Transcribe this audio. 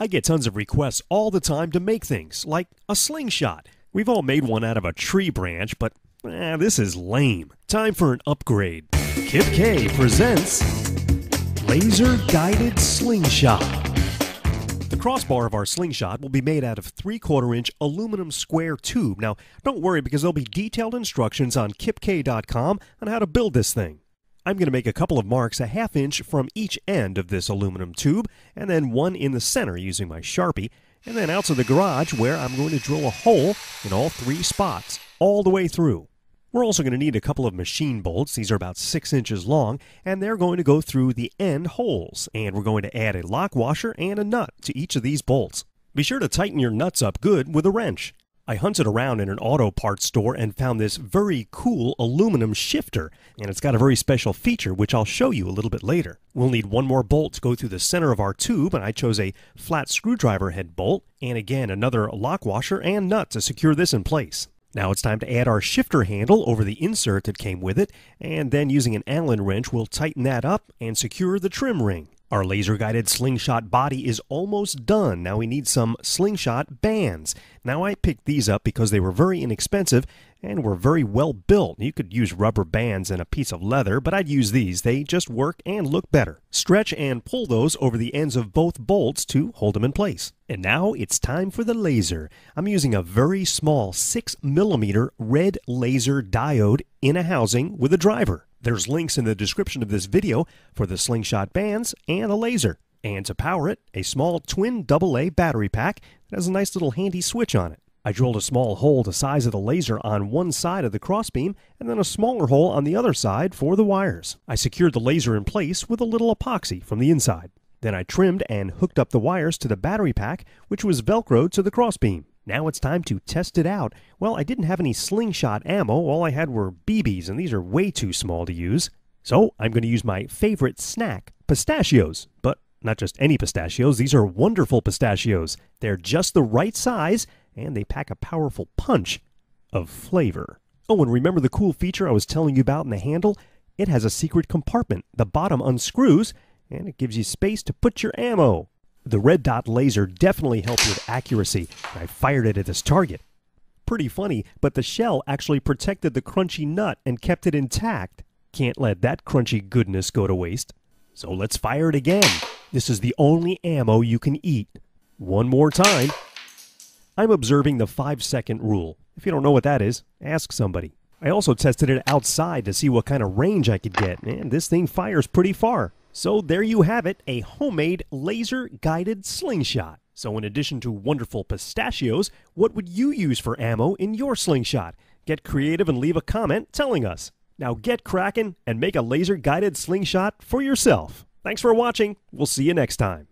I get tons of requests all the time to make things, like a slingshot. We've all made one out of a tree branch, but this is lame. Time for an upgrade. Kip K presents Laser-Guided Slingshot. The crossbar of our slingshot will be made out of 3/4-inch aluminum square tube. Now, don't worry because there'll be detailed instructions on kipk.com on how to build this thing. I'm going to make a couple of marks a 1/2 inch from each end of this aluminum tube, and then one in the center using my Sharpie, and then out to the garage where I'm going to drill a hole in all 3 spots, all the way through. We're also going to need a couple of machine bolts. These are about 6 inches long, and they're going to go through the end holes, and we're going to add a lock washer and a nut to each of these bolts. Be sure to tighten your nuts up good with a wrench. I hunted around in an auto parts store and found this very cool aluminum shifter, and it's got a very special feature which I'll show you a little bit later. We'll need one more bolt to go through the center of our tube, and I chose a flat screwdriver head bolt, and again another lock washer and nut to secure this in place. Now it's time to add our shifter handle over the insert that came with it, and then using an Allen wrench we'll tighten that up and secure the trim ring. Our laser-guided slingshot body is almost done. Now we need some slingshot bands. Now I picked these up because they were very inexpensive and were very well built. You could use rubber bands and a piece of leather, but I'd use these. They just work and look better. Stretch and pull those over the ends of both bolts to hold them in place. And now it's time for the laser. I'm using a very small 6mm red laser diode in a housing with a driver. There's links in the description of this video for the slingshot bands and a laser. And to power it, a small twin AA battery pack that has a nice little handy switch on it. I drilled a small hole the size of the laser on one side of the crossbeam and then a smaller hole on the other side for the wires. I secured the laser in place with a little epoxy from the inside. Then I trimmed and hooked up the wires to the battery pack, which was velcroed to the crossbeam. Now it's time to test it out. Well, I didn't have any slingshot ammo. All I had were BBs, and these are way too small to use. So I'm going to use my favorite snack, pistachios. But not just any pistachios. These are wonderful pistachios. They're just the right size, and they pack a powerful punch of flavor. Oh, and remember the cool feature I was telling you about in the handle? It has a secret compartment. The bottom unscrews, and it gives you space to put your ammo. The red dot laser definitely helped with accuracy. I fired it at this target. Pretty funny, but the shell actually protected the crunchy nut and kept it intact. Can't let that crunchy goodness go to waste. So let's fire it again. This is the only ammo you can eat. One more time. I'm observing the 5-second rule. If you don't know what that is, ask somebody. I also tested it outside to see what kind of range I could get, and this thing fires pretty far. So there you have it, a homemade laser-guided slingshot. So in addition to wonderful pistachios, what would you use for ammo in your slingshot? Get creative and leave a comment telling us. Now get cracking and make a laser-guided slingshot for yourself. Thanks for watching. We'll see you next time.